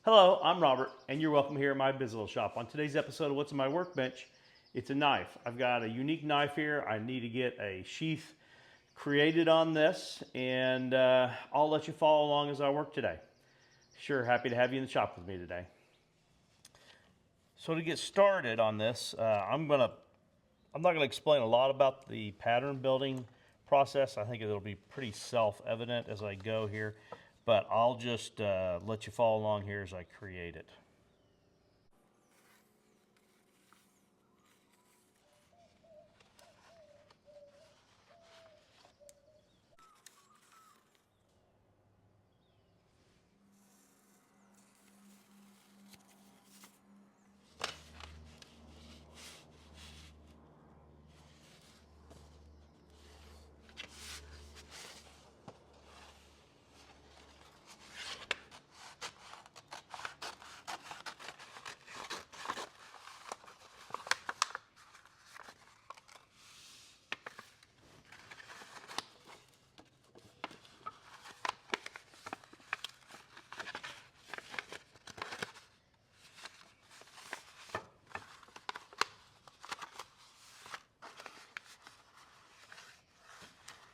Hello, I'm Robert, and you're welcome here at my Biz Little Shop. On today's episode of What's on My Workbench, it's a knife. I've got a unique knife here. I need to get a sheath created on this, and I'll let you follow along as I work today. Sure, happy to have you in the shop with me today. So to get started on this, I'm not going to explain a lot about the pattern building process. I think it'll be pretty self-evident as I go here, but I'll just let you follow along here as I create it.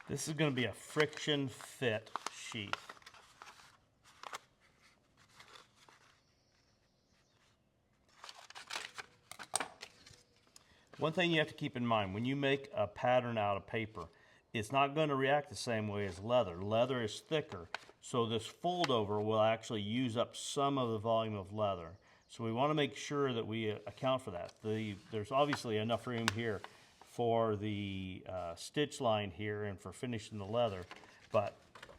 This is going to be a friction fit sheath. One thing you have to keep in mind, when you make a pattern out of paper, it's not going to react the same way as leather. Leather is thicker, so this fold over will actually use up some of the volume of leather. So we want to make sure that we account for that. There's obviously enough room here for the stitch line here and for finishing the leather, but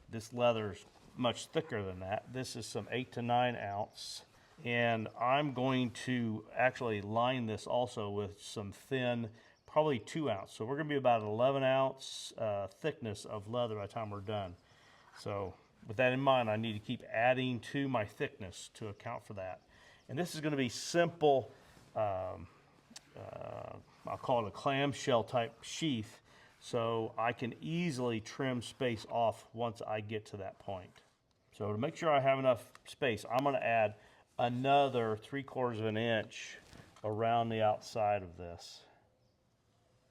this leather is much thicker than that. This is some 8 to 9 ounce, and I'm going to actually line this also with some thin, probably 2 ounce. So we're going to be about an 11 ounce thickness of leather by the time we're done. So with that in mind, I need to keep adding to my thickness to account for that. And this is going to be simple, I'll call it a clamshell type sheath, so I can easily trim space off once I get to that point. So to make sure I have enough space, I'm going to add another 3/4 of an inch around the outside of this,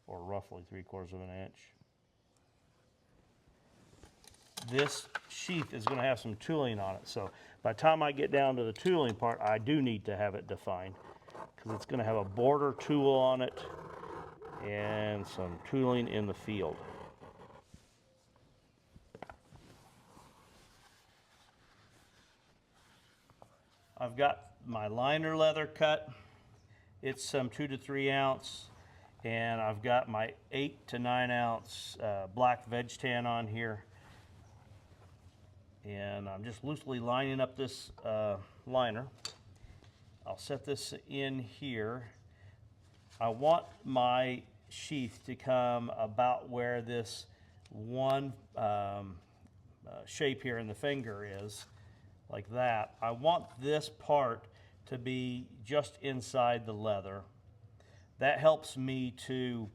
or roughly 3/4 of an inch. This sheath is going to have some tooling on it, so by the time I get down to the tooling part, I do need to have it defined, because it's going to have a border tool on it and some tooling in the field. I've got my liner leather cut. It's some 2 to 3 ounce, and I've got my 8 to 9 ounce black Vegtan on here. And I'm just loosely lining up this liner. I'll set this in here. I want my sheath to come about where this one shape here in the finger is, like that. I want this part to be just inside the leather. That helps me to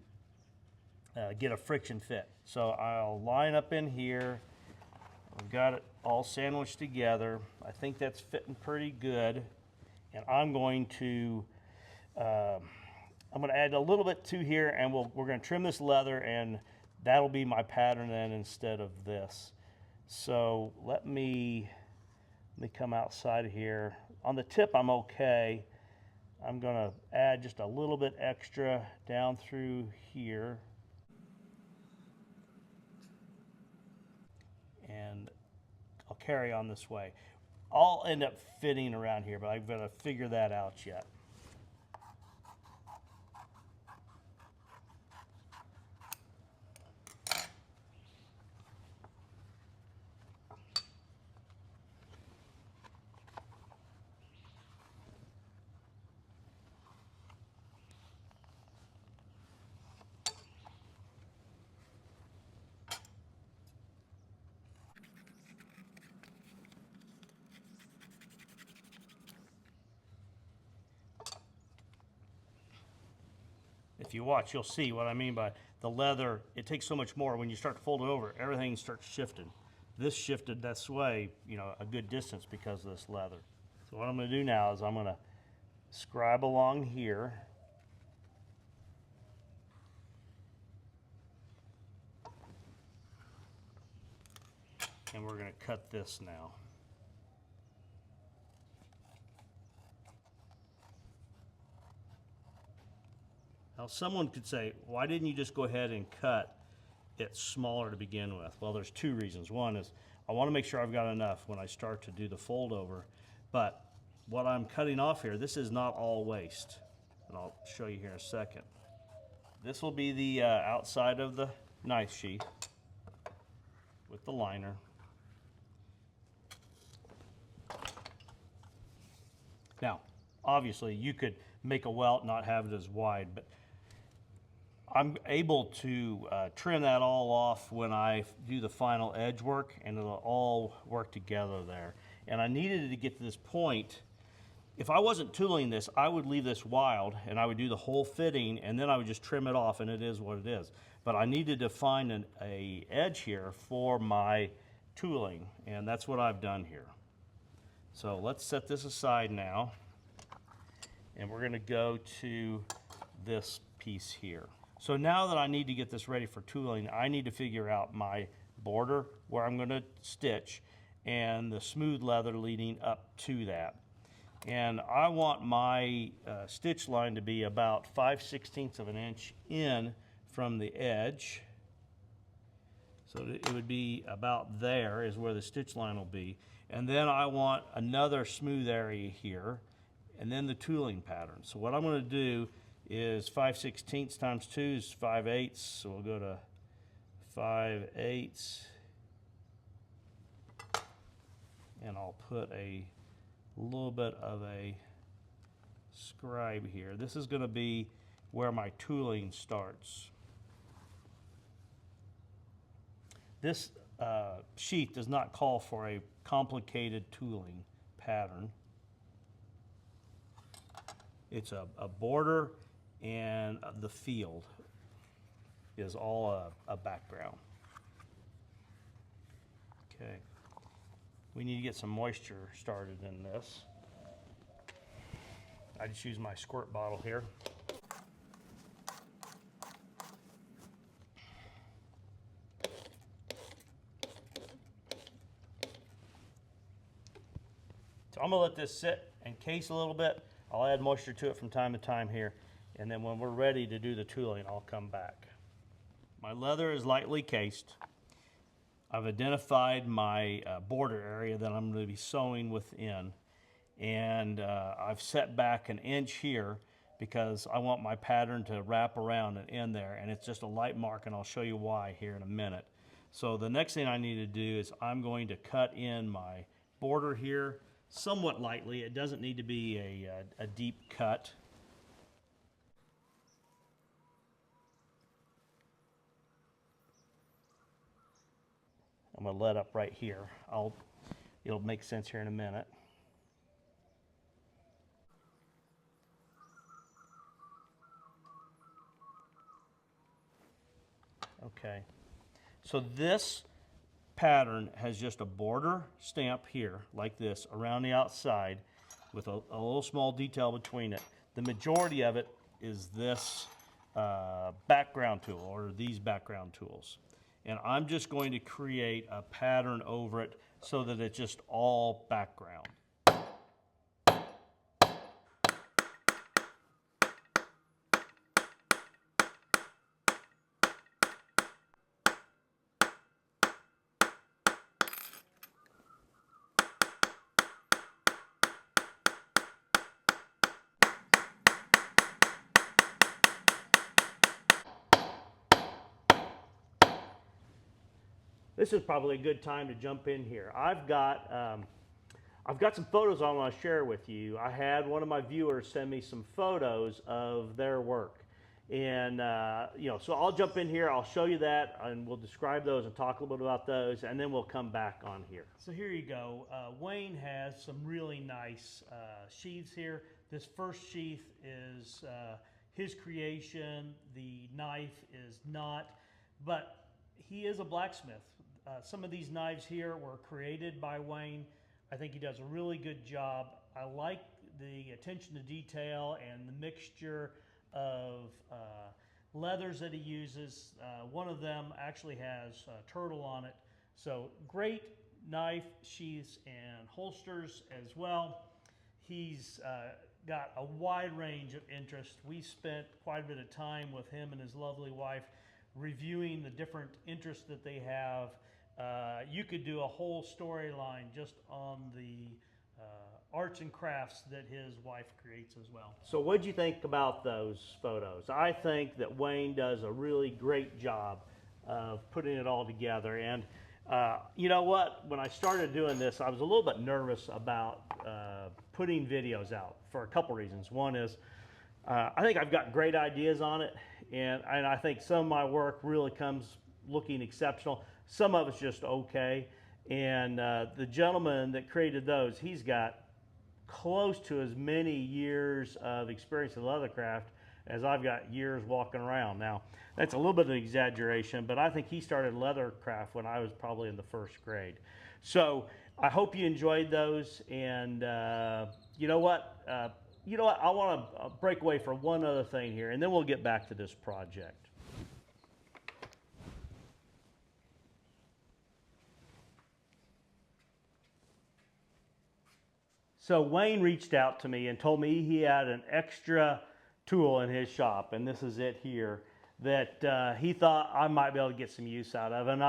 get a friction fit. So I'll line up in here. I've got it all sandwiched together. I think that's fitting pretty good. And I'm going to add a little bit to here, and we're going to trim this leather, and that'll be my pattern then instead of this. So let me come outside of here. On the tip, I'm okay. I'm going to add just a little bit extra down through here. And I'll carry on this way. I'll end up fitting around here, but I've got to figure that out yet. If you watch, you'll see what I mean by the leather. It takes so much more when you start to fold it over, everything starts shifting. This shifted this way, a good distance because of this leather. So So what I'm going to do now is I'm going to scribe along here. And we're going to cut this now. Now someone could say, why didn't you just go ahead and cut it smaller to begin with? Well, there's two reasons. One is I want to make sure I've got enough when I start to do the fold over, but what I'm cutting off here, this is not all waste, and I'll show you here in a second. This will be the outside of the knife sheath with the liner. Now, obviously, you could make a welt, not have it as wide, but I'm able to trim that all off when I do the final edge work, and it'll all work together there. And I needed to get to this point. If I wasn't tooling this, I would leave this wild, and I would do the whole fitting, and then I would just trim it off, and it is what it is. But I needed to find an edge here for my tooling, and that's what I've done here. So let's set this aside now, and we're going to go to this piece here. So now that I need to get this ready for tooling, I need to figure out my border where I'm going to stitch and the smooth leather leading up to that. And I want my stitch line to be about 5/16 of an inch in from the edge. So it would be about there is where the stitch line will be. And then I want another smooth area here, and then the tooling pattern. So what I'm going to do is 5/16 times 2 is 5/8. So we'll go to 5/8. And I'll put a little bit of a scribe here. This is going to be where my tooling starts. This sheath does not call for a complicated tooling pattern. It's a border, and the field is all a background. Okay. We need to get some moisture started in this. I just use my squirt bottle here. So I'm gonna let this sit and case a little bit. I'll add moisture to it from time to time here, and then when we're ready to do the tooling, I'll come back. My leather is lightly cased. I've identified my border area that I'm going to be sewing within, and I've set back an inch here because I want my pattern to wrap around and end there, and it's just a light mark, and I'll show you why here in a minute. So the next thing I need to do is I'm going to cut in my border here somewhat lightly. It doesn't need to be a deep cut. I'm going to let up right here. It'll make sense here in a minute. Okay. So this pattern has just a border stamp here, like this, around the outside with a little small detail between it. The majority of it is this background tool, or these background tools. And I'm just going to create a pattern over it so that it's just all background. This is probably a good time to jump in here. I've got some photos I want to share with you. I had one of my viewers send me some photos of their work. And, so I'll jump in here, I'll show you that, and we'll describe those and talk a little bit about those, and then we'll come back on here. So here you go. Wayne has some really nice sheaths here. This first sheath is his creation. The knife is not, but he is a blacksmith. Some of these knives here were created by Wayne. I think he does a really good job I like the attention to detail and the mixture of leathers that he uses. One of them actually has a turtle on it. So great knife, sheaths, and holsters as well. He's got a wide range of interest. We spent quite a bit of time with him and his lovely wife reviewing the different interests that they have. You could do a whole storyline just on the arts and crafts that his wife creates as well. So what'd you think about those photos? I think that Wayne does a really great job of putting it all together. And you know what? When I started doing this, I was a little bit nervous about putting videos out for a couple reasons. One is I think I've got great ideas on it, and I think some of my work really comes looking exceptional. Some of it's just okay. And the gentleman that created those, he's got close to as many years of experience in Leathercraft as I've got years walking around. Now, that's a little bit of an exaggeration, but I think he started Leathercraft when I was probably in the first grade. So I hope you enjoyed those, and you know what? I want to break away for one other thing here, and then we'll get back to this project. So Wayne reached out to me and told me he had an extra tool in his shop, and this is it here, that he thought I might be able to get some use out of. And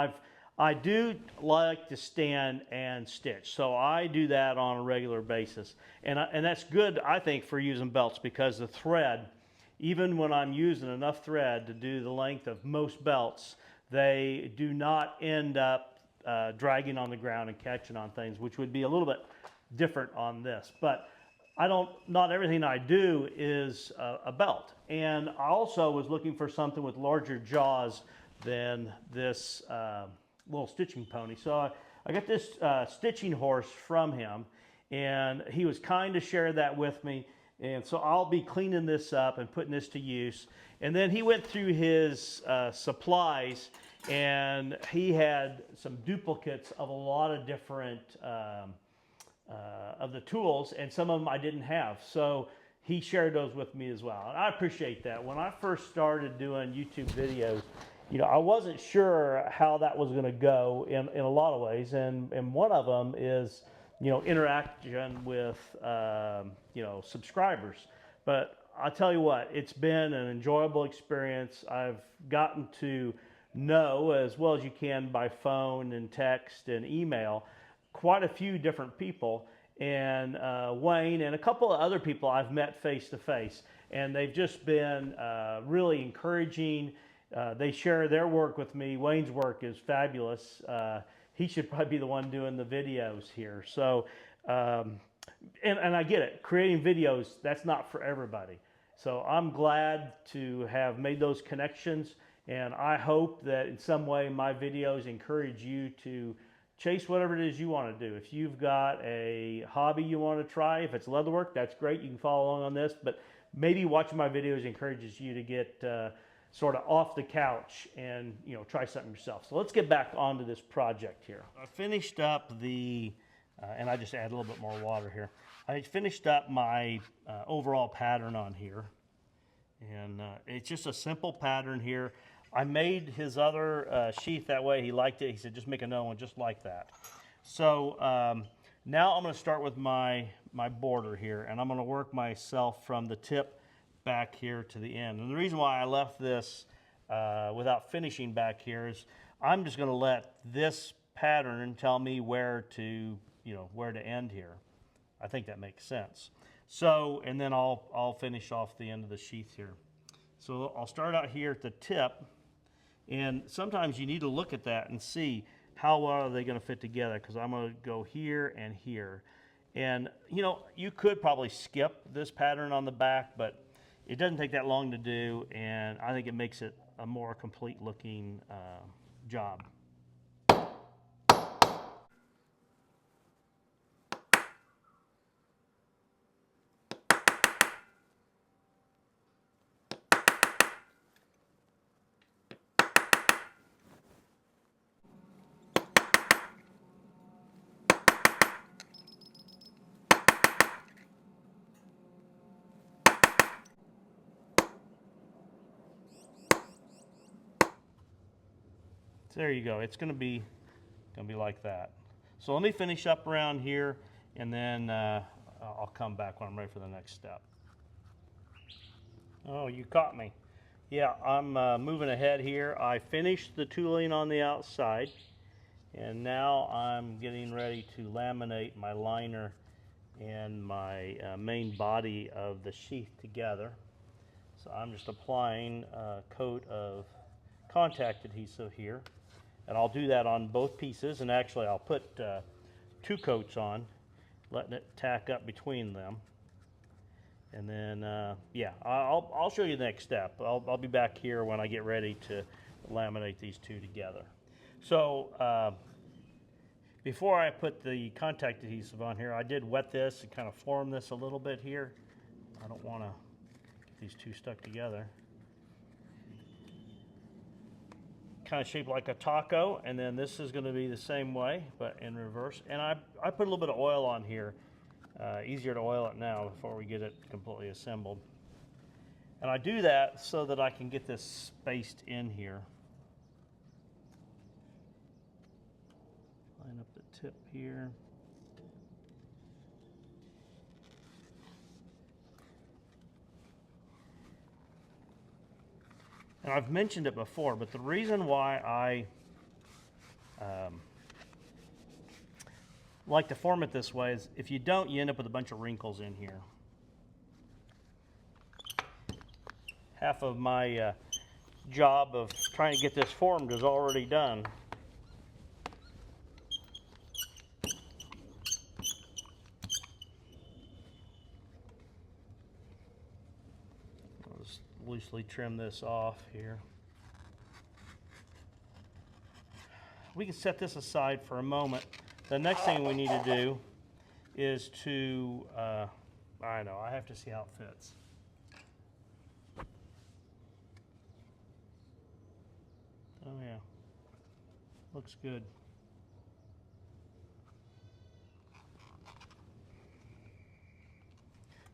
I do like to stand and stitch, so I do that on a regular basis. And that's good, I think, for using belts, because the thread, even when I'm using enough thread to do the length of most belts, they do not end up dragging on the ground and catching on things, which would be a little bit different on this. But not everything I do is a belt. And I also was looking for something with larger jaws than this little stitching pony. So I got this stitching horse from him, and he was kind to share that with me. And so I'll be cleaning this up and putting this to use. And then he went through his supplies, and he had some duplicates of a lot of different of the tools, and some of them I didn't have. So he shared those with me as well. And I appreciate that. When I first started doing YouTube videos, I wasn't sure how that was going to go in a lot of ways. And one of them is, interaction with, subscribers. But I'll tell you what, it's been an enjoyable experience. I've gotten to know, as well as you can by phone and text and email, quite a few different people, and Wayne and a couple of other people I've met face to face, and they've just been really encouraging. They share their work with me. Wayne's work is fabulous. He should probably be the one doing the videos here. So, and I get it. Creating videos, that's not for everybody. So I'm glad to have made those connections, and I hope that in some way my videos encourage you to chase whatever it is you want to do. If you've got a hobby you want to try, if it's leatherwork, that's great. You can follow along on this, but maybe watching my videos encourages you to get sort of off the couch and try something yourself. So let's get back onto this project here. I finished up and I just add a little bit more water here. I finished up my overall pattern on here, and it's just a simple pattern here. I made his other sheath that way. He liked it. He said, just make another one just like that. So now I'm going to start with my border here, and I'm going to work myself from the tip back here to the end. And the reason why I left this without finishing back here is I'm just going to let this pattern tell me where to end here. I think that makes sense. So, and then I'll finish off the end of the sheath here. So I'll start out here at the tip. And sometimes you need to look at that and see how well are they going to fit together, because I'm going to go here and here. And, you could probably skip this pattern on the back, but it doesn't take that long to do, and I think it makes it a more complete looking job. So there you go. It's gonna be like that. So let me finish up around here, and then I'll come back when I'm ready for the next step. Oh, you caught me. Yeah, I'm moving ahead here. I finished the tooling on the outside, and now I'm getting ready to laminate my liner and my main body of the sheath together. So I'm just applying a coat of contact adhesive here, and I'll do that on both pieces, and actually I'll put 2 coats on, letting it tack up between them. And then, yeah, I'll show you the next step. I'll be back here when I get ready to laminate these 2 together. So before I put the contact adhesive on here, I did wet this and kind of form this a little bit here. I don't want to get these 2 stuck together. Kind of shaped like a taco, and then this is going to be the same way, but in reverse. And I put a little bit of oil on here. Easier to oil it now before we get it completely assembled. And I do that so that I can get this spaced in here. Line up the tip here. And I've mentioned it before, but the reason why I like to form it this way is if you don't, you end up with a bunch of wrinkles in here. Half of my job of trying to get this formed is already done. I'll just loosely trim this off here. We can set this aside for a moment. The next thing we need to do is to, I know, I have to see how it fits. Oh yeah, looks good.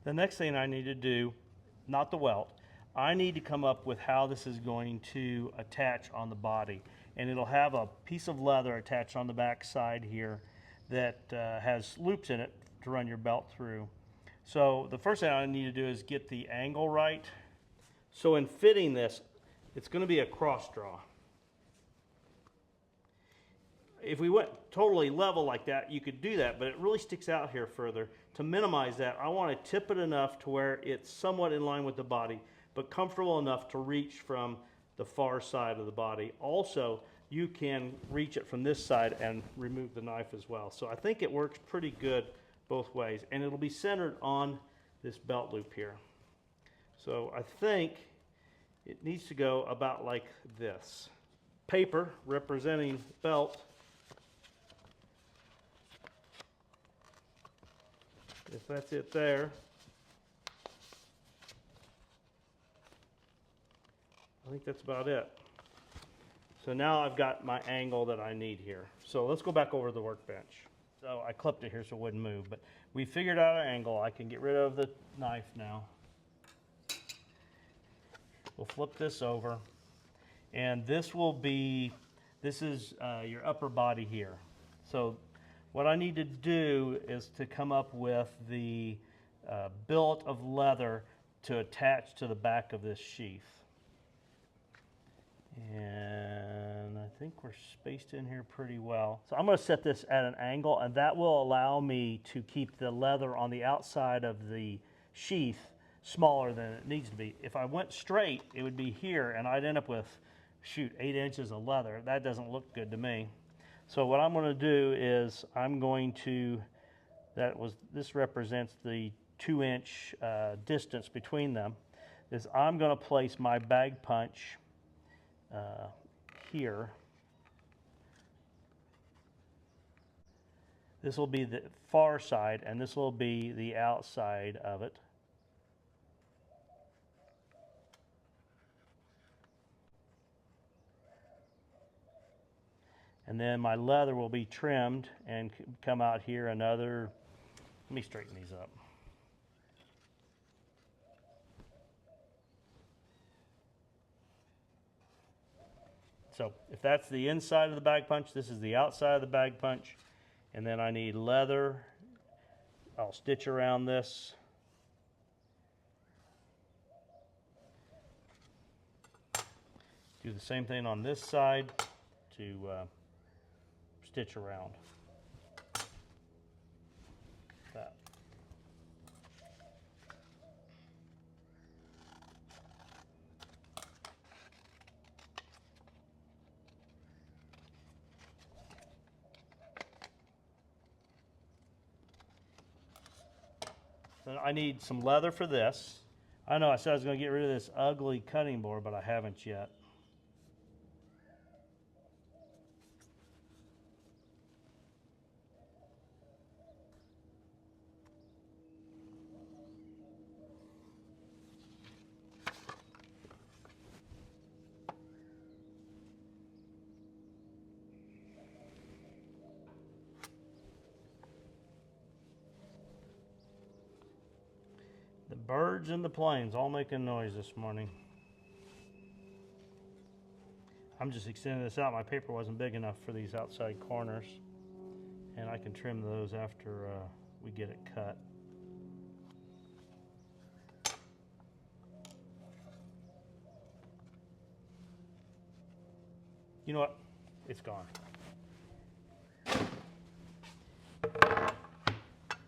The next thing I need to do, not the welt, I need to come up with how this is going to attach on the body. And it'll have a piece of leather attached on the back side here that has loops in it to run your belt through. So the first thing I need to do is get the angle right. So in fitting this, it's going to be a cross draw. If we went totally level like that, you could do that, but it really sticks out here further. To minimize that, I want to tip it enough to where it's somewhat in line with the body, but comfortable enough to reach from the far side of the body. Also, you can reach it from this side and remove the knife as well. So I think it works pretty good both ways, and it'll be centered on this belt loop here. So I think it needs to go about like this. Paper representing belt. If that's it there. I think that's about it. So now I've got my angle that I need here. So let's go back over to the workbench. So I clipped it here so it wouldn't move, but we figured out our angle. I can get rid of the knife now. We'll flip this over, and this is your upper body here. So what I need to do is to come up with the billet of leather to attach to the back of this sheath. And I think we're spaced in here pretty well. So I'm going to set this at an angle, and that will allow me to keep the leather on the outside of the sheath smaller than it needs to be. If I went straight, it would be here, and I'd end up with, shoot, 8 inches of leather. That doesn't look good to me. So what I'm going to do is I'm going to, this represents the 2-inch distance between them, is I'm going to place my bag punch here. This will be the far side, and this will be the outside of it. And then my leather will be trimmed and come out here another, let me straighten these up. So if that's the inside of the bag punch, this is the outside of the bag punch. And then I need leather. I'll stitch around this. Do the same thing on this side to stitch around that. So I need some leather for this. I know I said I was going to get rid of this ugly cutting board, but I haven't yet. The birds and the planes all making noise this morning. I'm just extending this out. My paper wasn't big enough for these outside corners, and I can trim those after we get it cut. You know what? It's gone.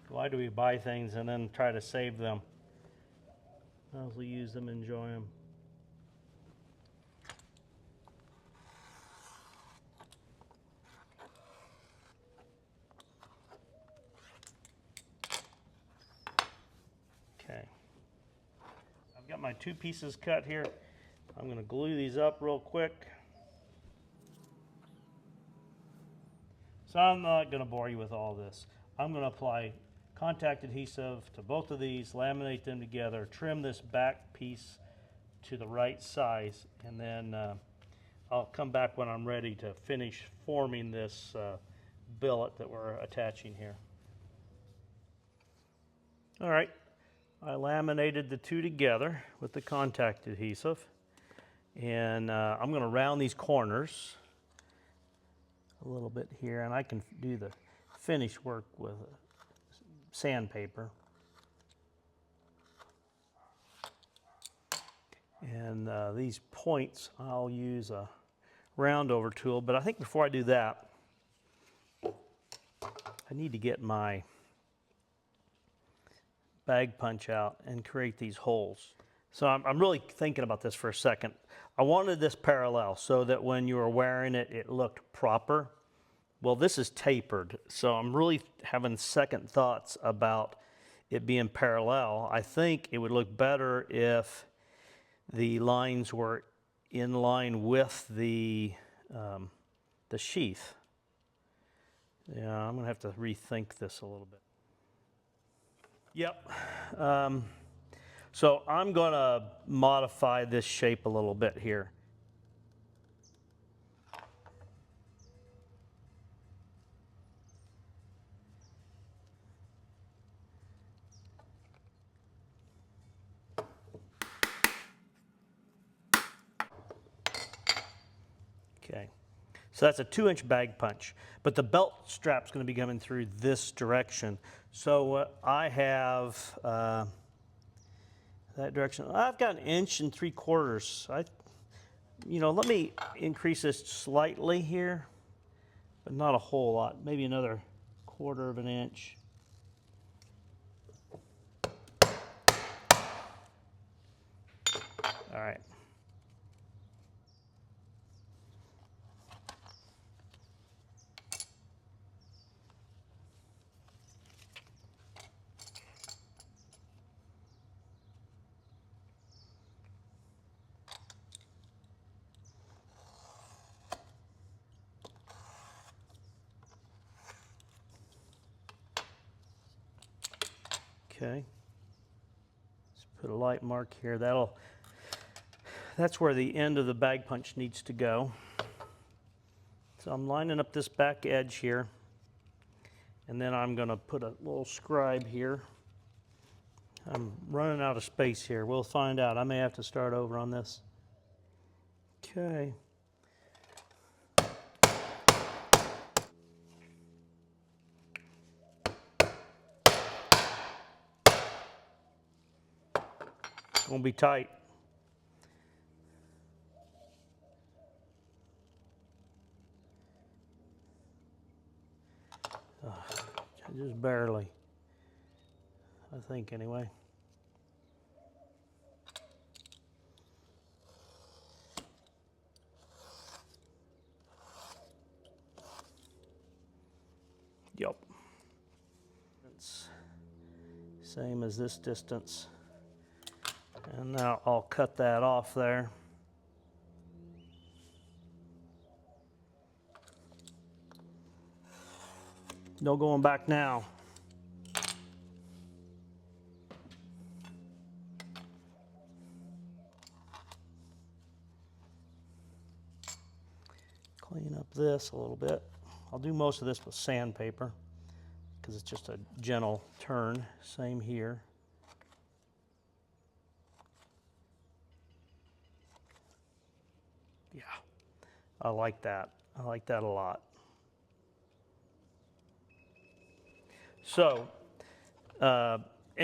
Why do we buy things and then try to save them? Might as well use them, enjoy them. Okay. I've got my 2 pieces cut here. I'm going to glue these up real quick. So I'm not going to bore you with all this. I'm going to apply contact adhesive to both of these, laminate them together, trim this back piece to the right size, and then I'll come back when I'm ready to finish forming this billet that we're attaching here. All right, I laminated the 2 together with the contact adhesive, and I'm going to round these corners a little bit here, and I can do the finish work with sandpaper. And these points, I'll use a round over tool, but I think before I do that, I need to get my bag punch out and create these holes. So I'm really thinking about this for a second. I wanted this parallel so that when you were wearing it, it looked proper. Well, this is tapered, so I'm really having second thoughts about it being parallel. I think it would look better if the lines were in line with the sheath. Yeah, I'm gonna have to rethink this a little bit. Yep. So I'm gonna modify this shape a little bit here. Okay, so that's a 2-inch bag punch, but the belt strap's going to be coming through this direction. So I have that direction. I've got 1 3/4 inches. Let me increase this slightly here, but not a whole lot. Maybe another 1/4 of an inch. All right. Okay. Let's put a light mark here. That's where the end of the bag punch needs to go. So I'm lining up this back edge here, and then I'm going to put a little scribe here. I'm running out of space here. We'll find out. I may have to start over on this. Okay. It's gonna be tight. Just barely, I think anyway. Yep. It's same as this distance. And now I'll cut that off there. No going back now. Clean up this a little bit. I'll do most of this with sandpaper because it's just a gentle turn. Same here. Yeah, I like that. I like that a lot. So, and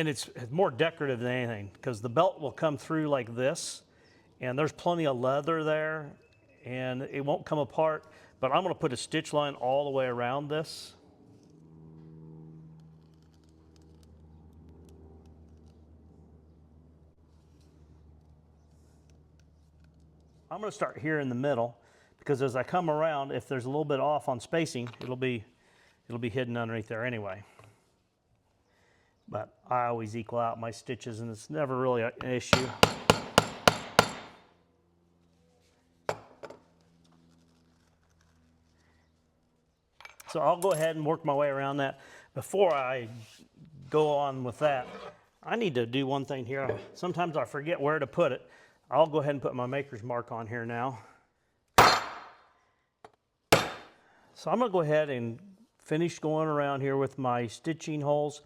it's more decorative than anything because the belt will come through like this, and there's plenty of leather there, and it won't come apart, but I'm going to put a stitch line all the way around this. I'm going to start here in the middle because as I come around, if there's a little bit off on spacing, it'll be hidden underneath there anyway. But I always equal out my stitches, and it's never really an issue. So I'll go ahead and work my way around that. Before I go on with that, I need to do one thing here. Sometimes I forget where to put it. I'll go ahead and put my maker's mark on here now. So I'm going to go ahead and finish going around here with my stitching holes.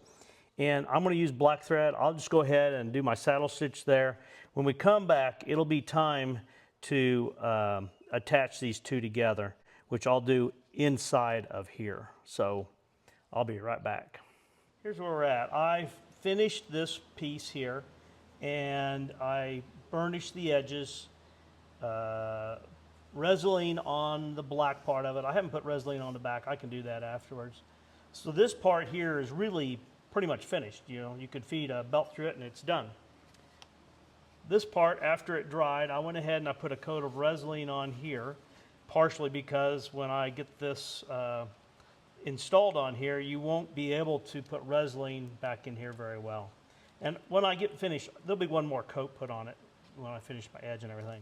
And I'm going to use black thread. I'll just go ahead and do my saddle stitch there. When we come back, it'll be time to attach these two together, which I'll do inside of here. So I'll be right back. Here's where we're at. I've finished this piece here, and I burnished the edges, Resin on the black part of it. I haven't put Resin on the back. I can do that afterwards. So this part here is really pretty much finished. You know, you could feed a belt through it and it's done. This part, after it dried, I went ahead and I put a coat of Resin on here, partially because when I get this installed on here, you won't be able to put Resin back in here very well. And when I get finished, there'll be one more coat put on it when I finish my edge and everything.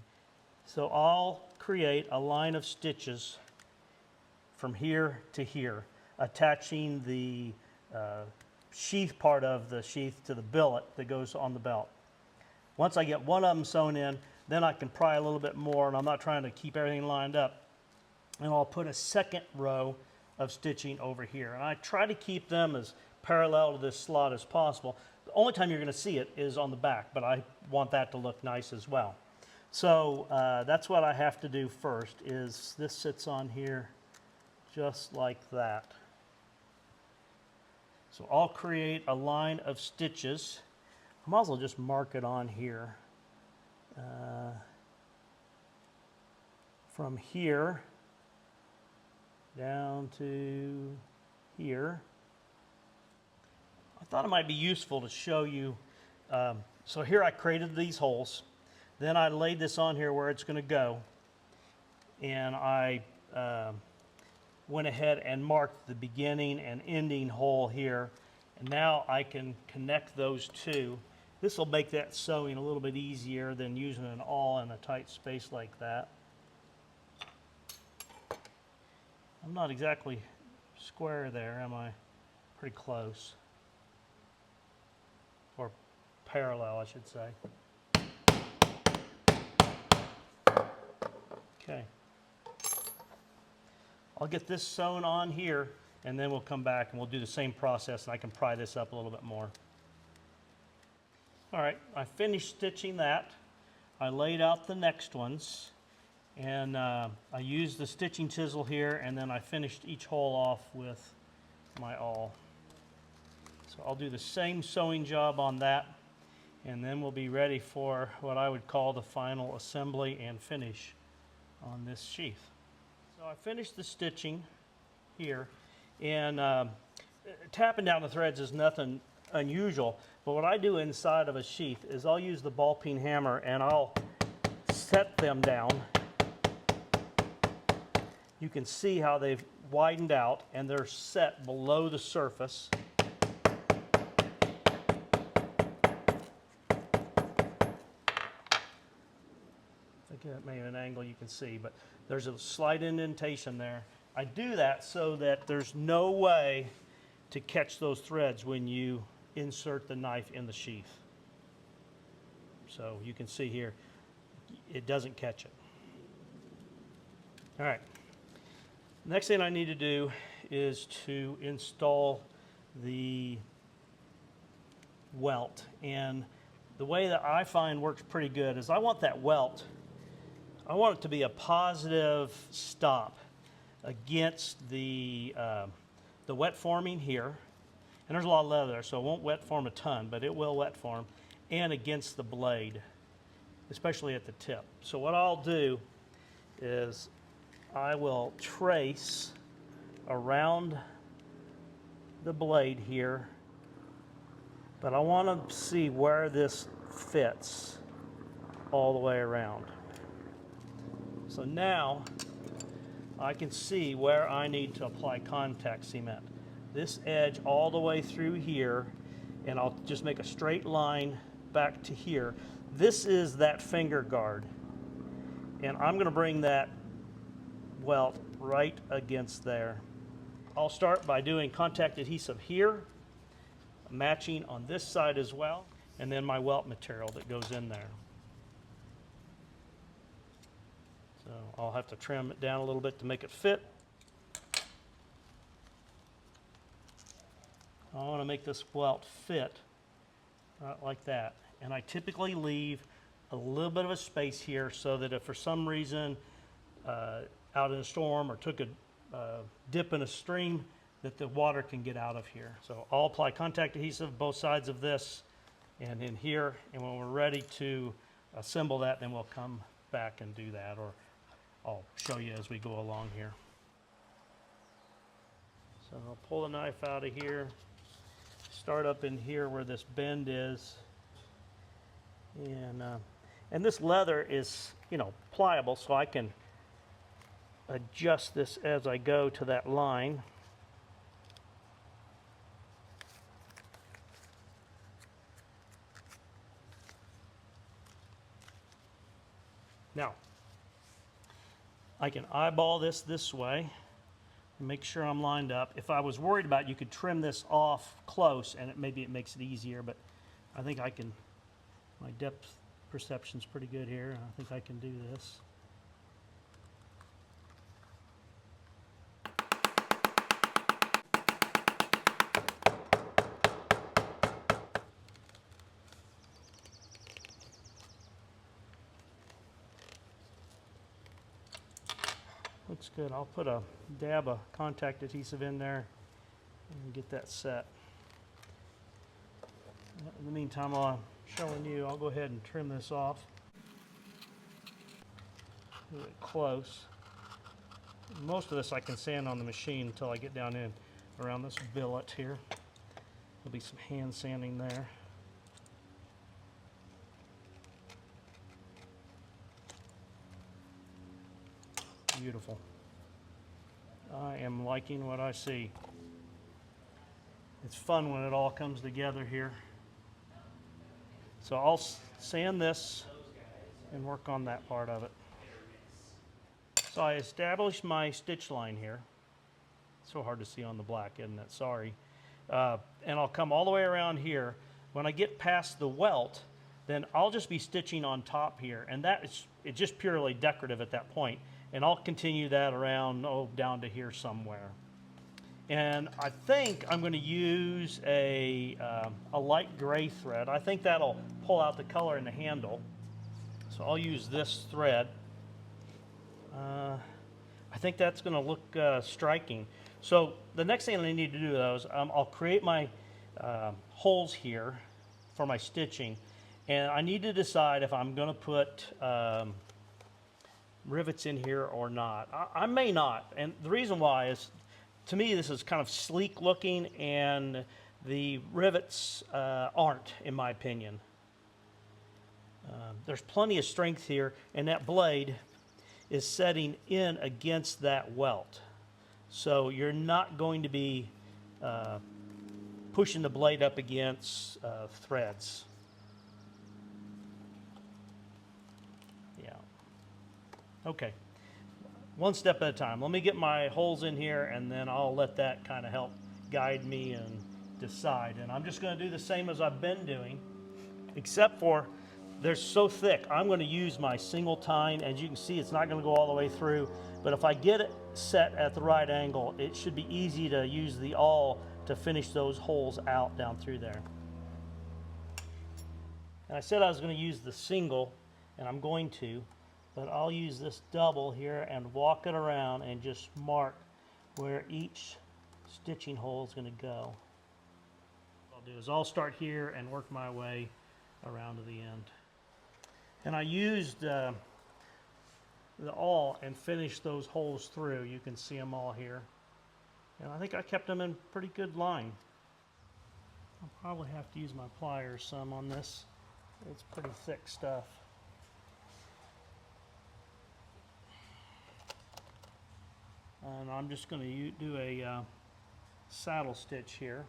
So I'll create a line of stitches from here to here, attaching the sheath part of the sheath to the billet that goes on the belt. Once I get one of them sewn in, then I can pry a little bit more, and I'm not trying to keep everything lined up. And I'll put a second row of stitching over here. And I try to keep them as parallel to this slot as possible. The only time you're going to see it is on the back, but I want that to look nice as well. So that's what I have to do first, is this sits on here just like that. So I'll create a line of stitches. I might as well just mark it on here. From here down to here. I thought it might be useful to show you. So here I created these holes. Then I laid this on here where it's going to go. And I went ahead and marked the beginning and ending hole here. And now I can connect those two. This will make that sewing a little bit easier than using an awl in a tight space like that. I'm not exactly square there, am I? Pretty close. Or parallel, I should say. Okay. I'll get this sewn on here, and then we'll come back and we'll do the same process, and I can pry this up a little bit more. All right, I finished stitching that. I laid out the next ones, and I used the stitching chisel here, and then I finished each hole off with my awl. So I'll do the same sewing job on that, and then we'll be ready for what I would call the final assembly and finish on this sheath. So I finished the stitching here, and tapping down the threads is nothing unusual, but what I do inside of a sheath is I'll use the ball peen hammer and I'll set them down. You can see how they've widened out and they're set below the surface. I think that may have an angle you can see, but there's a slight indentation there. I do that so that there's no way to catch those threads when you insert the knife in the sheath. So you can see here, it doesn't catch it. All right. Next thing I need to do is to install the welt. And the way that I find works pretty good is I want that welt, I want it to be a positive stop against the wet forming here. And there's a lot of leather there, so it won't wet form a ton, but it will wet form, and against the blade, especially at the tip. So what I'll do is I will trace around the blade here, but I want to see where this fits all the way around. So now I can see where I need to apply contact cement. This edge all the way through here, and I'll just make a straight line back to here. This is that finger guard, and I'm going to bring that welt right against there. I'll start by doing contact adhesive here, matching on this side as well, and then my welt material that goes in there. So I'll have to trim it down a little bit to make it fit. I want to make this welt fit right like that. And I typically leave a little bit of a space here so that if for some reason out in a storm or took a dip in a stream, that the water can get out of here. So I'll apply contact adhesive both sides of this and in here, and when we're ready to assemble that, then we'll come back and do that, or I'll show you as we go along here. So I'll pull the knife out of here, start up in here where this bend is, and this leather is, you know, pliable, so I can adjust this as I go to that line. Now, I can eyeball this way and make sure I'm lined up. If I was worried about it, you could trim this off close and maybe it makes it easier, but I think I can, my depth perception's pretty good here. I think I can do this. Looks good. I'll put a dab of contact adhesive in there and get that set. In the meantime, while I'm showing you, I'll go ahead and trim this off. Do it close. Most of this I can sand on the machine until I get down in around this billet here. There'll be some hand sanding there. Beautiful. I am liking what I see. It's fun when it all comes together here. So I'll sand this and work on that part of it. So I established my stitch line here. So hard to see on the black, isn't it? Sorry. And I'll come all the way around here. When I get past the welt, then I'll just be stitching on top here. And it's just purely decorative at that point. And I'll continue that around, down to here somewhere. And I think I'm going to use a light gray thread. I think that'll pull out the color in the handle. So I'll use this thread. I think that's going to look striking. So the next thing I need to do though is I'll create my holes here for my stitching. And I need to decide if I'm going to put rivets in here or not. I may not, and the reason why is, to me, this is kind of sleek looking, and the rivets aren't, in my opinion. There's plenty of strength here, and that blade is setting in against that welt. So you're not going to be pushing the blade up against threads. Yeah. Okay. One step at a time. Let me get my holes in here, and then I'll let that kind of help guide me and decide. And I'm just going to do the same as I've been doing, except for they're so thick. I'm going to use my single tine. As you can see, it's not going to go all the way through, but if I get it set at the right angle, it should be easy to use the awl to finish those holes out down through there. And I said I was going to use the single, and I'm going to, but I'll use this double here and walk it around and just mark where each stitching hole is going to go. What I'll do is I'll start here and work my way around to the end. And I used the awl and finished those holes through. You can see them all here. And I think I kept them in pretty good line. I'll probably have to use my pliers some on this. It's pretty thick stuff. And I'm just going to do a saddle stitch here.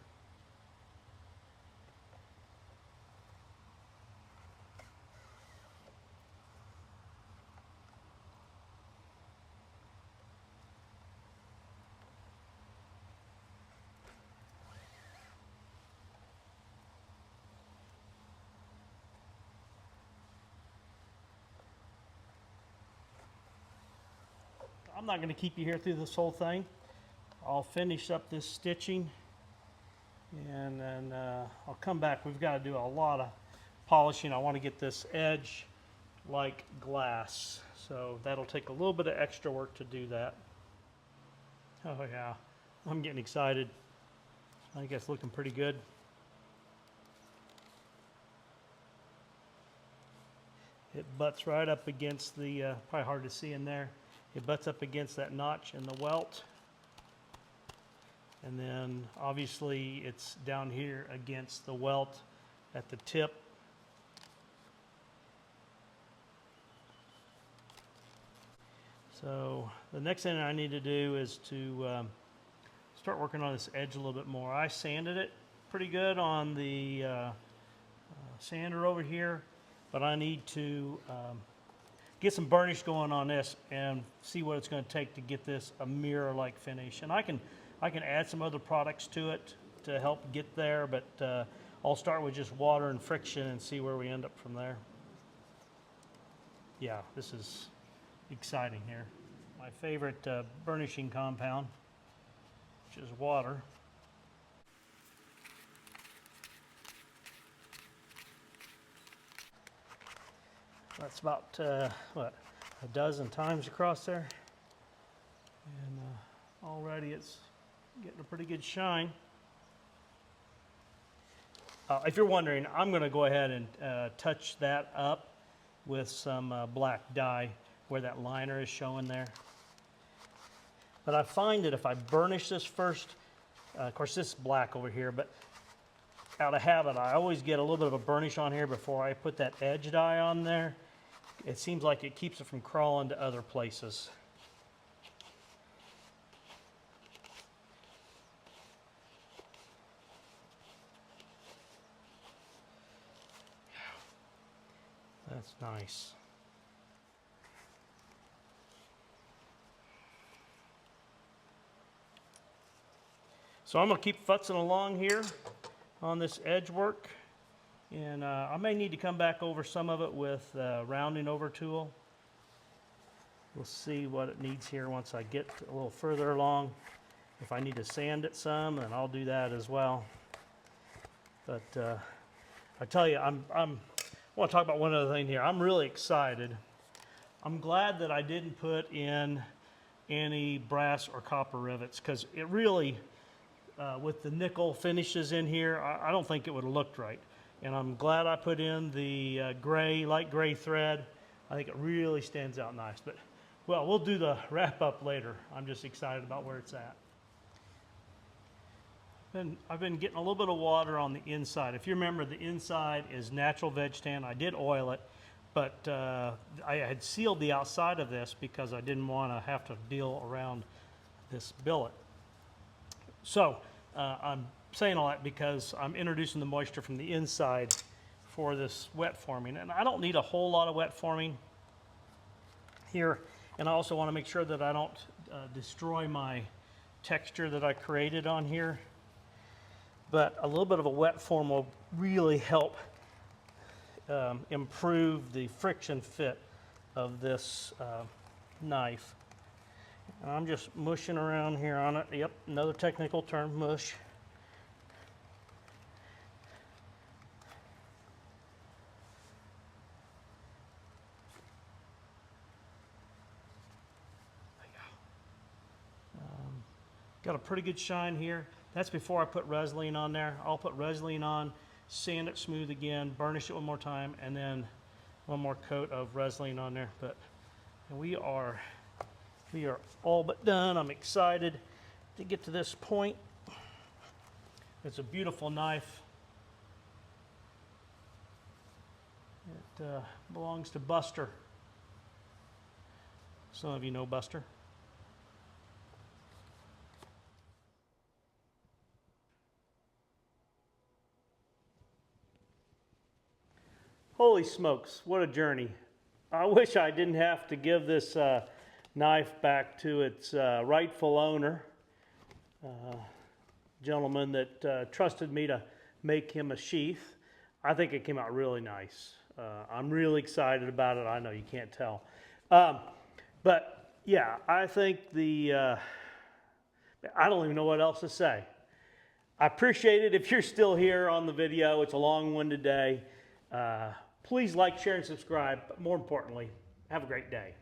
I'm not going to keep you here through this whole thing. I'll finish up this stitching, and then I'll come back. We've got to do a lot of polishing. I want to get this edge like glass, so that'll take a little bit of extra work to do that. Oh yeah, I'm getting excited. I think it's looking pretty good. It butts right up against the, probably hard to see in there. It butts up against that notch in the welt. And then obviously it's down here against the welt at the tip. So the next thing I need to do is to start working on this edge a little bit more. I sanded it pretty good on the sander over here, but I need to get some burnish going on this and see what it's going to take to get this a mirror-like finish. And I can add some other products to it to help get there, but I'll start with just water and friction and see where we end up from there. Yeah, this is exciting here. My favorite burnishing compound, which is water. That's about, what, a dozen times across there. And already it's getting a pretty good shine. If you're wondering, I'm going to go ahead and touch that up with some black dye where that liner is showing there. But I find that if I burnish this first, of course this is black over here, but out of habit I always get a little bit of a burnish on here before I put that edge dye on there. It seems like it keeps it from crawling to other places. That's nice. So I'm going to keep futzing along here on this edge work. And I may need to come back over some of it with a rounding over tool. We'll see what it needs here once I get a little further along. If I need to sand it some, then I'll do that as well. But I tell you, I want to talk about one other thing here. I'm really excited. I'm glad that I didn't put in any brass or copper rivets, because it really, with the nickel finishes in here, I don't think it would have looked right. And I'm glad I put in the light gray thread. I think it really stands out nice. But, well, we'll do the wrap up later. I'm just excited about where it's at. And I've been getting a little bit of water on the inside. If you remember, the inside is natural Vegtan. I did oil it, but I had sealed the outside of this because I didn't want to have to deal around this billet. So I'm saying all that because I'm introducing the moisture from the inside for this wet forming. And I don't need a whole lot of wet forming here. And I also want to make sure that I don't destroy my texture that I created on here. But a little bit of a wet form will really help improve the friction fit of this knife. And I'm just mushing around here on it. Yep, another technical term, mush. Got a pretty good shine here. That's before I put Resin on there. I'll put Resin on, sand it smooth again, burnish it one more time, and then one more coat of Resin on there. But we are all but done. I'm excited to get to this point. It's a beautiful knife. It belongs to Buster. Some of you know Buster. Holy smokes, what a journey. I wish I didn't have to give this knife back to its rightful owner, gentleman that trusted me to make him a sheath. I think it came out really nice. I'm really excited about it. I know you can't tell. But yeah, I think I don't even know what else to say. I appreciate it if you're still here on the video. It's a long-winded day. Please like, share, and subscribe. But more importantly, have a great day.